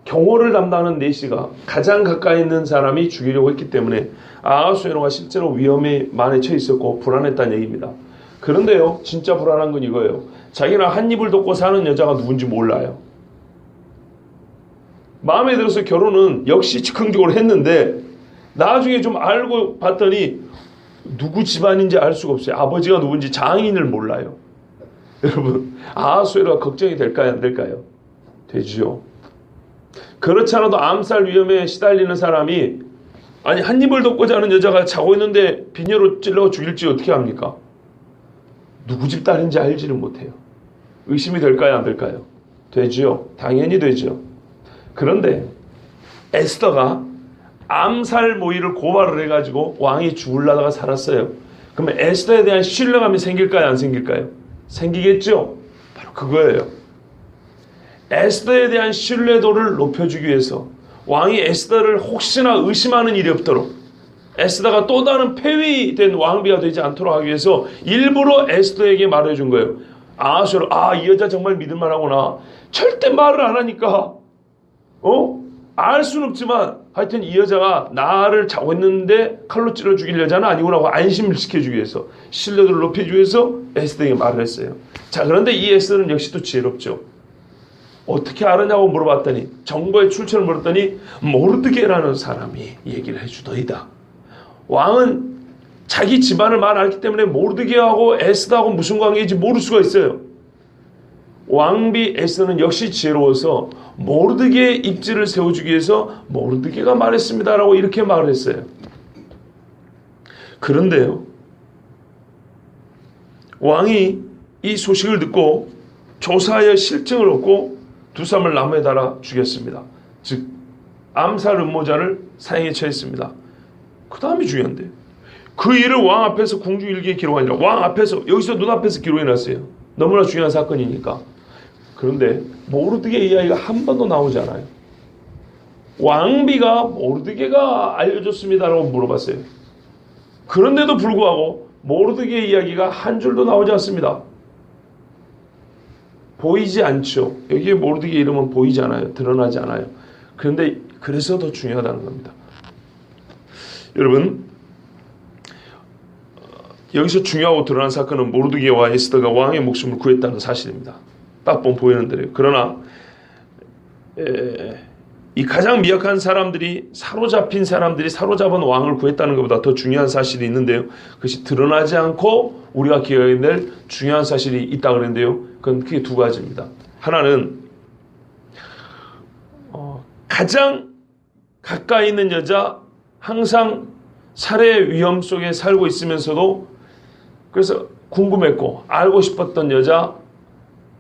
경호를 담당하는 내시가 가장 가까이 있는 사람이 죽이려고 했기 때문에 아하수에로가 실제로 위험에 많이 처해 있었고 불안했다는 얘기입니다. 그런데요, 진짜 불안한 건 이거예요. 자기는 한 입을 덮고 사는 여자가 누군지 몰라요. 마음에 들어서 결혼은 역시 즉흥적으로 했는데 나중에 좀 알고 봤더니 누구 집안인지 알 수가 없어요. 아버지가 누군지 장인을 몰라요. 여러분, 아하수에로가 걱정이 될까요, 안 될까요? 되지요. 그렇지 않아도 암살 위험에 시달리는 사람이, 아니 한 입을 덮고 자는 여자가 자고 있는데 비녀로 찔러 죽일지 어떻게 합니까? 누구 집 딸인지 알지를 못해요. 의심이 될까요, 안 될까요? 되지요. 당연히 되죠. 그런데 에스더가 암살 모의를 고발을 해가지고 왕이 죽으려다가 살았어요. 그러면 에스더에 대한 신뢰감이 생길까요, 안 생길까요? 생기겠죠. 바로 그거예요. 에스더에 대한 신뢰도를 높여주기 위해서 왕이 에스더를 혹시나 의심하는 일이 없도록, 에스더가 또 다른 폐위된 왕비가 되지 않도록 하기 위해서 일부러 에스더에게 말해준 거예요. 아하수에로, 이 여자 정말 믿을만하구나. 절대 말을 안 하니까 알 수는 없지만 하여튼 이 여자가 나를 자고 있는데 칼로 찔러 죽일 여자는 아니구나 하고 안심을 시켜주기 위해서, 신뢰도를 높여주기 위해서 에스더에게 말을 했어요. 자, 그런데 이 에스더는 역시 또 지혜롭죠. 어떻게 알았냐고 물어봤더니, 정보의 출처를 물었더니 모르드게라는 사람이 얘기를 해주더이다. 왕은 자기 집안을 말 알기 때문에 모르드게하고 에스더하고 무슨 관계인지 모를 수가 있어요. 왕비 에스더는 역시 지혜로워서 모르드게의 입지를 세워주기 위해서 모르드게가 말했습니다라고 이렇게 말을 했어요. 그런데요, 왕이 이 소식을 듣고 조사하여 실증을 얻고 두 사람을 나무에 달아 죽였습니다. 즉 암살 음모자를 사형에 처했습니다. 그 다음이 중요한데, 그 일을 왕 앞에서 궁중일기에 기록하니라. 왕 앞에서, 여기서 눈앞에서 기록해놨어요. 너무나 중요한 사건이니까. 그런데 모르드게 이야기가 한 번도 나오지 않아요. 왕비가 모르드게가 알려줬습니다라고 물어봤어요. 그런데도 불구하고 모르드게 이야기가 한 줄도 나오지 않습니다. 보이지 않죠. 여기에 모르드게 이름은 보이지 않아요. 드러나지 않아요. 그런데 그래서 더 중요하다는 겁니다. 여러분, 여기서 중요하고 드러난 사건은 모르드게와 에스더가 왕의 목숨을 구했다는 사실입니다. 딱 보면 보이는 대로요. 그러나 이 가장 미약한 사람들이, 사로잡힌 사람들이 사로잡은 왕을 구했다는 것보다 더 중요한 사실이 있는데요. 그것이 드러나지 않고 우리가 기억해야 될 중요한 사실이 있다 그랬는데요. 그건 크게 두 가지입니다. 하나는 가장 가까이 있는 여자, 항상 살해 위험 속에 살고 있으면서도 그래서 궁금했고 알고 싶었던 여자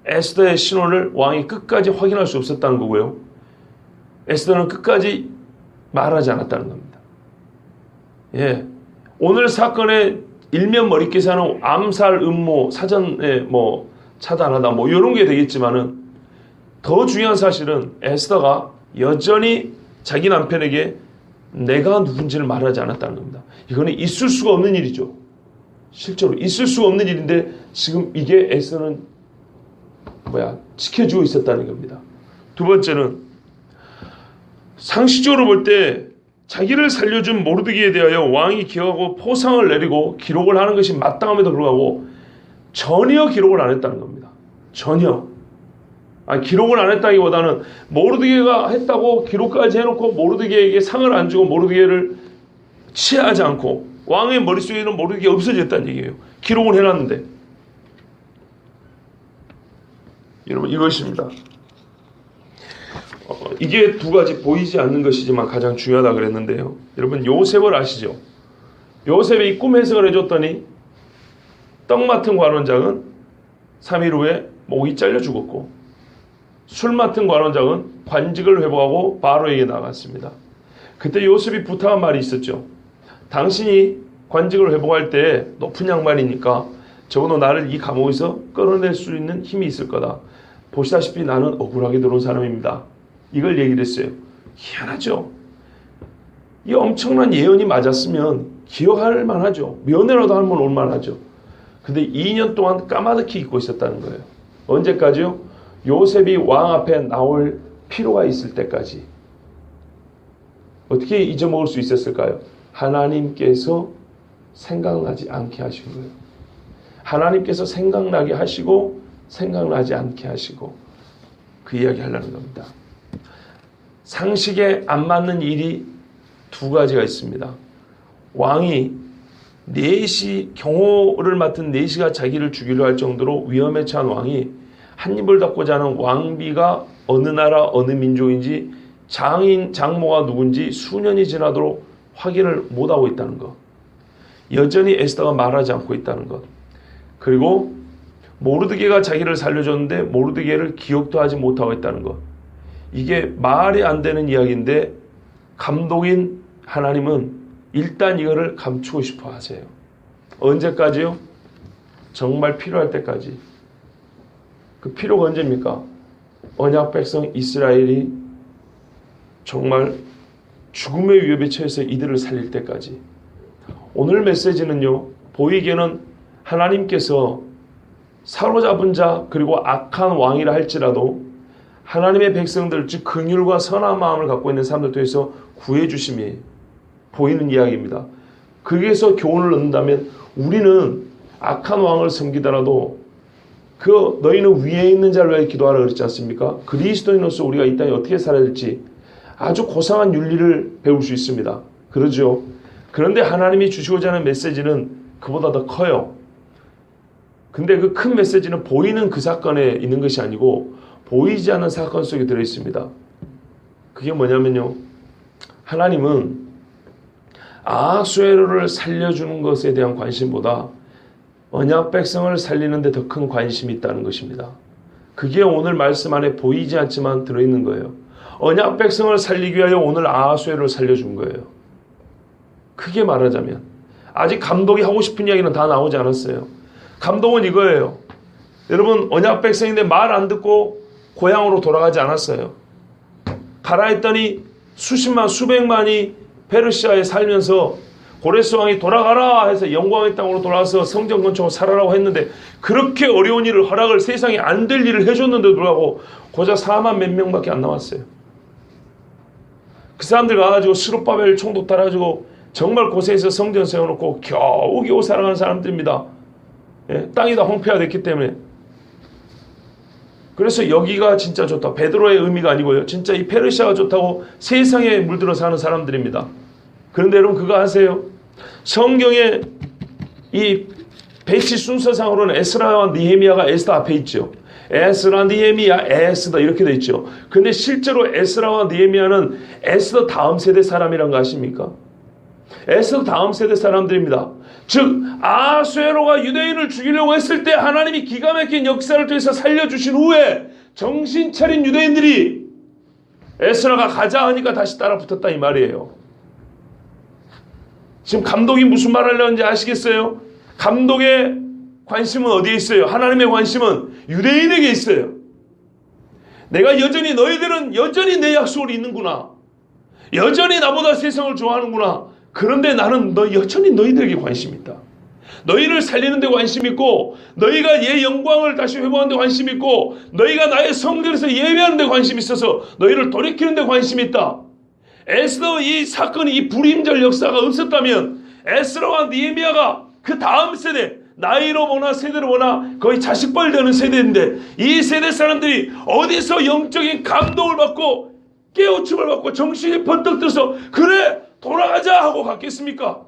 에스더의 신원을 왕이 끝까지 확인할 수 없었다는 거고요. 에스더는 끝까지 말하지 않았다는 겁니다. 예, 오늘 사건의 일면 머릿기사는 암살 음모 사전에 뭐 차단하다 뭐 이런 게 되겠지만은 더 중요한 사실은 에스더가 여전히 자기 남편에게 내가 누군지를 말하지 않았다는 겁니다. 이거는 있을 수가 없는 일이죠. 실제로 있을 수가 없는 일인데 지금 이게 에스더는 지켜주고 있었다는 겁니다. 두 번째는 상식적으로 볼 때 자기를 살려준 모르드기에 대하여 왕이 기억하고 포상을 내리고 기록을 하는 것이 마땅함에도 불구하고 전혀 기록을 안 했다는 겁니다. 전혀. 기록을 안 했다기보다는 모르드게가 했다고 기록까지 해놓고 모르드게에게 상을 안 주고 모르드게를 치하지 않고 왕의 머릿속에는 모르드게가 없어졌다는 얘기예요. 기록을 해놨는데. 여러분 이것입니다. 이게 두 가지 보이지 않는 것이지만 가장 중요하다 그랬는데요. 여러분 요셉을 아시죠? 요셉이 꿈 해석을 해줬더니 떡 맡은 관원장은 3일 후에 목이 잘려 죽었고 술 맡은 관원장은 관직을 회복하고 바로에게 나갔습니다. 그때 요셉이 부탁한 말이 있었죠. 당신이 관직을 회복할 때 높은 양반이니까 적어도 나를 이 감옥에서 끌어낼 수 있는 힘이 있을 거다. 보시다시피 나는 억울하게 들어온 사람입니다. 이걸 얘기를 했어요. 희한하죠. 이 엄청난 예언이 맞았으면 기억할 만하죠. 면회라도 한번 올 만하죠. 근데 2년 동안 까마득히 잊고 있었다는 거예요. 언제까지요? 요셉이 왕 앞에 나올 필요가 있을 때까지. 어떻게 잊어먹을 수 있었을까요? 하나님께서 생각나지 않게 하신 거예요. 하나님께서 생각나게 하시고 생각나지 않게 하시고 그 이야기 하려는 겁니다. 상식에 안 맞는 일이 두 가지가 있습니다. 왕이 경호를 맡은 내시가 자기를 죽이려 할 정도로 위험에 처한 왕이 한 입을 닫고자 하는 왕비가 어느 나라 어느 민족인지 장모가 누군지 수년이 지나도록 확인을 못하고 있다는 것. 여전히 에스더가 말하지 않고 있다는 것. 그리고 모르드게가 자기를 살려줬는데 모르드게를 기억도 하지 못하고 있다는 것. 이게 말이 안 되는 이야기인데 감독인 하나님은 일단 이거를 감추고 싶어 하세요. 언제까지요? 정말 필요할 때까지. 그 필요가 언제입니까? 언약 백성 이스라엘이 정말 죽음의 위협에 처해서 이들을 살릴 때까지. 오늘 메시지는요, 보이기에는 하나님께서 사로잡은 자 그리고 악한 왕이라 할지라도 하나님의 백성들 즉 긍휼과 선한 마음을 갖고 있는 사람들 통해서 구해주심이 보이는 이야기입니다. 거기에서 교훈을 얻는다면 우리는 악한 왕을 섬기더라도 너희는 위에 있는 자를 위해 기도하라 그랬지 않습니까? 그리스도인으로서 우리가 이 땅에 어떻게 살아야 될지 아주 고상한 윤리를 배울 수 있습니다. 그러죠. 그런데 하나님이 주시고자 하는 메시지는 그보다 더 커요. 근데 그 큰 메시지는 보이는 그 사건에 있는 것이 아니고 보이지 않는 사건 속에 들어있습니다. 그게 뭐냐면요. 하나님은 아하수에로를 살려주는 것에 대한 관심보다 언약 백성을 살리는 데 더 큰 관심이 있다는 것입니다. 그게 오늘 말씀 안에 보이지 않지만 들어있는 거예요. 언약 백성을 살리기 위하여 오늘 아하수에로를 살려준 거예요. 크게 말하자면 아직 감독이 하고 싶은 이야기는 다 나오지 않았어요. 감동은 이거예요. 여러분 언약 백성인데 말 안 듣고 고향으로 돌아가지 않았어요. 가라 했더니 수십만 수백만이 페르시아에 살면서 고레스 왕이 돌아가라 해서 영광의 땅으로 돌아와서 성전 건축하고 살아라고 했는데 그렇게 어려운 일을 허락을 세상에 안 될 일을 해줬는데도 불구하고 고작 4만 몇 명밖에 안 나왔어요. 그 사람들 가가지고 스룹바벨 총독 따라가지고 정말 고생해서 성전 세워놓고 겨우겨우 살아가는 사람들입니다. 예? 땅이 다 황폐화됐기 때문에. 그래서 여기가 진짜 좋다. 베드로의 의미가 아니고요. 진짜 이 페르시아가 좋다고 세상에 물들어 사는 사람들입니다. 그런데 여러분 그거 아세요? 성경에 이 배치 순서상으로는 에스라와 느헤미야가 에스더 앞에 있죠. 에스라, 느헤미야, 에스더 이렇게 돼 있죠. 근데 실제로 에스라와 느헤미야는 에스더 다음 세대 사람이란 거 아십니까? 에스더 다음 세대 사람들입니다. 즉 아하수에로가 유대인을 죽이려고 했을 때 하나님이 기가 막힌 역사를 통해서 살려주신 후에 정신 차린 유대인들이 에스라가 가자 하니까 다시 따라 붙었다 이 말이에요. 지금 감독이 무슨 말 하려는지 아시겠어요? 감독의 관심은 어디에 있어요? 하나님의 관심은 유대인에게 있어요. 내가 여전히 너희들은 여전히 내 약속을 잊는구나. 여전히 나보다 세상을 좋아하는구나. 그런데 나는 여전히 너희들에게 관심이 있다. 너희를 살리는 데 관심 있고, 너희가 예 영광을 다시 회복하는 데 관심 있고, 너희가 나의 성전에서 예배하는 데 관심이 있어서 너희를 돌이키는 데 관심이 있다. 에스더 이 사건이, 이 불임절 역사가 없었다면 에스더와 느헤미야가 그 다음 세대, 나이로 보나 세대로 보나 거의 자식발 되는 세대인데, 이 세대 사람들이 어디서 영적인 감동을 받고 깨우침을 받고 정신이 번뜩 들어서 그래 돌아가자 하고 갔겠습니까?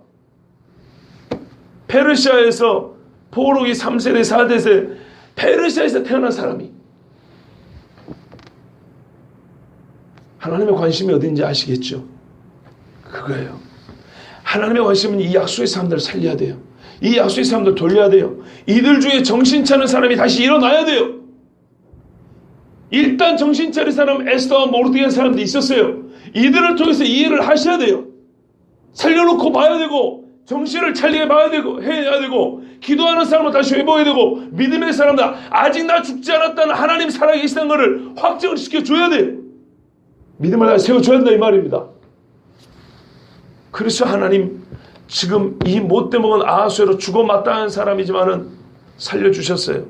페르시아에서 포로기 3세대 4대세 페르시아에서 태어난 사람이 하나님의 관심이 어딘지 아시겠죠? 그거예요. 하나님의 관심은 이 약속의 사람들을 살려야 돼요. 이 약속의 사람들을 돌려야 돼요. 이들 중에 정신 차는 사람이 다시 일어나야 돼요. 일단 정신 차린 사람 에스더와 모르드게의 사람들이 있었어요. 이들을 통해서 이해를 하셔야 돼요. 살려놓고 봐야 되고, 정신을 차리게 봐야 되고, 해야 되고, 기도하는 사람은 다시 회복해야 되고, 믿음의 사람들 아직 나 죽지 않았다는 하나님 살아계시다는 것을 확정을 시켜줘야 돼요. 믿음을 다시 세워줘야 된다 이 말입니다. 그래서 하나님 지금 이 못돼 먹은 아하수에로 죽어 마땅한 사람이지만은 살려주셨어요.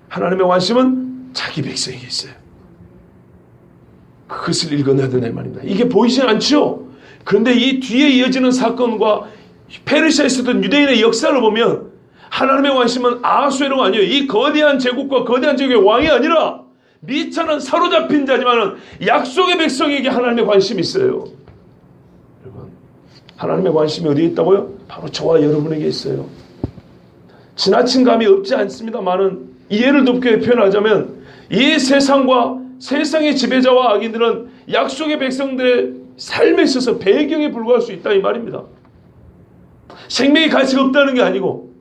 하나님의 관심은 자기 백성에게 있어요. 그것을 읽어내야 된다 이 말입니다. 이게 보이지 않죠? 그런데 이 뒤에 이어지는 사건과 페르시아에 있었던 유대인의 역사를 보면 하나님의 관심은 아하수에로가 아니에요. 이 거대한 제국과 거대한 제국의 왕이 아니라 미천한 사로잡힌 자지만은 약속의 백성에게 하나님의 관심이 있어요. 여러분, 하나님의 관심이 어디에 있다고요? 바로 저와 여러분에게 있어요. 지나친 감이 없지 않습니다만은 이해를 돕게 표현하자면 이 세상과 세상의 지배자와 악인들은 약속의 백성들의 삶에 있어서 배경에 불과할 수 있다 이 말입니다. 생명의 가치가 없다는 게 아니고,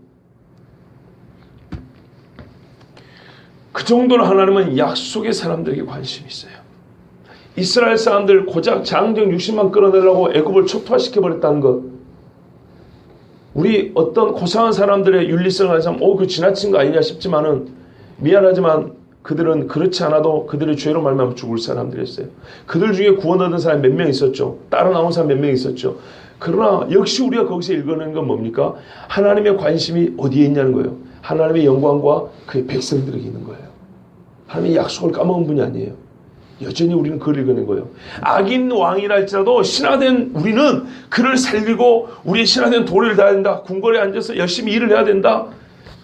그 정도로 하나님은 약속의 사람들에게 관심이 있어요. 이스라엘 사람들 고작 장정 60만 끌어내려고 애굽을 초토화시켜버렸다는 것, 우리 어떤 고상한 사람들의 윤리성을 가진 사람, 그 지나친 거 아니냐 싶지만은 미안하지만 그들은 그렇지 않아도 그들의 죄로 말미암아 죽을 사람들이었어요. 그들 중에 구원 얻은 사람이 몇 명 있었죠. 따라 나온 사람 몇 명 있었죠. 그러나 역시 우리가 거기서 읽어내는 건 뭡니까? 하나님의 관심이 어디에 있냐는 거예요. 하나님의 영광과 그의 백성들에게 있는 거예요. 하나님의 약속을 까먹은 분이 아니에요. 여전히 우리는 그걸 읽어낸 거예요. 악인 왕이라 할지라도 신화된 우리는 그를 살리고 우리의 신화된 도리를 다해야 된다. 궁궐에 앉아서 열심히 일을 해야 된다.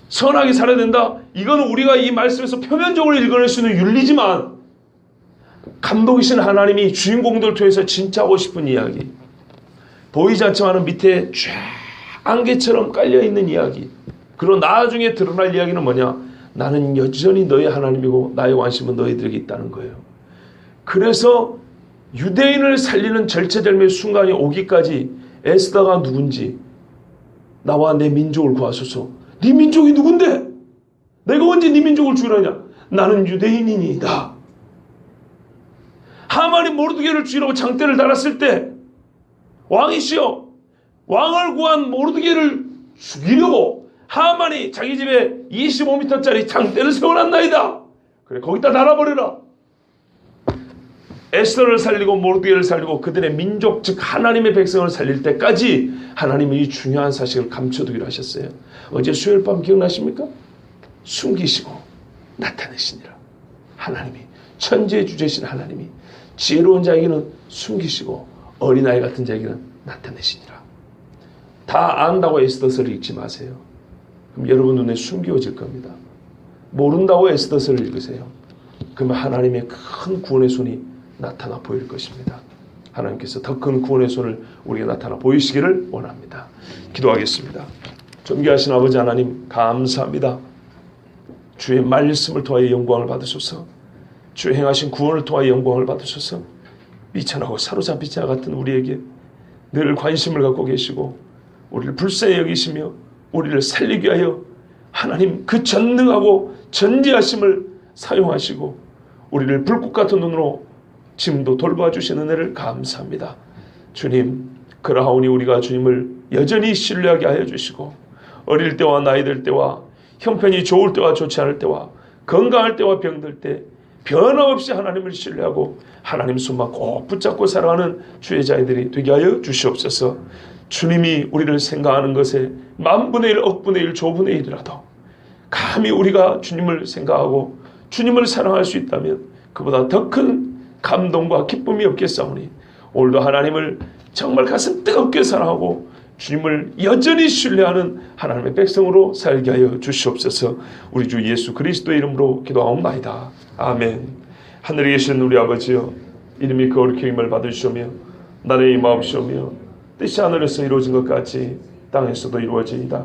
선하게 살아야 된다. 이거는 우리가 이 말씀에서 표면적으로 읽어낼 수 있는 윤리지만, 감독이신 하나님이 주인공들 통해서 진짜 하고 싶은 이야기, 보이지 않지만은 밑에 쫙 안개처럼 깔려있는 이야기, 그리고 나중에 드러날 이야기는 뭐냐? 나는 여전히 너의 하나님이고 나의 관심은 너희들에게 있다는 거예요. 그래서 유대인을 살리는 절체절명의 순간이 오기까지 에스더가 누군지, 나와 내 민족을 구하소서. 네 민족이 누군데? 내가 언제 네 민족을 죽이라냐? 나는 유대인이니이다. 하만이 모르드게를 죽이라고 장대를 달았을 때 왕이시여, 왕을 구한 모르드게를 죽이려고 하만이 자기 집에 25m짜리 장대를 세워놨나이다. 그래, 거기다 달아버려라. 에스더를 살리고 모르드게를 살리고 그들의 민족, 즉 하나님의 백성을 살릴 때까지 하나님은 이 중요한 사실을 감춰두기로 하셨어요. 어제 수요일 밤 기억나십니까? 숨기시고 나타내시니라. 하나님이, 천지의 주제신 하나님이 지혜로운 자에게는 숨기시고 어린아이 같은 자에게는 나타내시니라. 다 안다고 에스더서를 읽지 마세요. 그럼 여러분 눈에 숨겨질 겁니다. 모른다고 에스더서를 읽으세요. 그러면 하나님의 큰 구원의 손이 나타나 보일 것입니다. 하나님께서 더 큰 구원의 손을 우리에게 나타나 보이시기를 원합니다. 기도하겠습니다. 존귀하신 아버지 하나님, 감사합니다. 주의 말씀을 통하여 영광을 받으소서. 주의 행하신 구원을 통하여 영광을 받으소서. 미천하고 사로잡힌 자 같은 우리에게 늘 관심을 갖고 계시고 우리를 불쌍히 여기시며 우리를 살리기 위하여 하나님 그 전능하고 전지하심을 사용하시고 우리를 불꽃 같은 눈으로 지금도 돌봐주시는 은혜를 감사합니다. 주님, 그러하오니 우리가 주님을 여전히 신뢰하게 하여 주시고 어릴 때와 나이 들 때와 형편이 좋을 때와 좋지 않을 때와 건강할 때와 병들 때 변함없이 하나님을 신뢰하고 하나님 손만 꼭 붙잡고 살아가는 주의 자녀들이 되게 하여 주시옵소서. 주님이 우리를 생각하는 것에 만분의 일, 억분의 일, 조분의 일이라도 감히 우리가 주님을 생각하고 주님을 사랑할 수 있다면 그보다 더 큰 감동과 기쁨이 없겠사오니 오늘도 하나님을 정말 가슴 뜨겁게 사랑하고 주님을 여전히 신뢰하는 하나님의 백성으로 살게 하여 주시옵소서. 우리 주 예수 그리스도의 이름으로 기도하옵나이다. 아멘. 하늘에 계신 우리 아버지여, 이름이 거룩히 힘을 받으시오며 나의 마음이오며 뜻이 하늘에서 이루어진 것 같이 땅에서도 이루어지이다.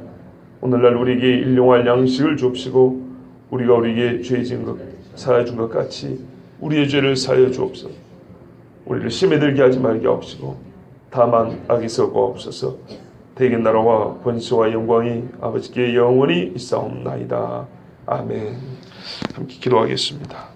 오늘날 우리에게 일용할 양식을 주옵시고 우리가 우리에게 죄 지은 것 사하여 준 것 같이 우리의 죄를 사하여 주옵소서. 우리를 심에 들게 하지 말게 하옵시고 다만 악에서 구하옵소서. 대개 나라와 권세와 영광이 아버지께 영원히 있사옵나이다. 아멘. 함께 기도하겠습니다.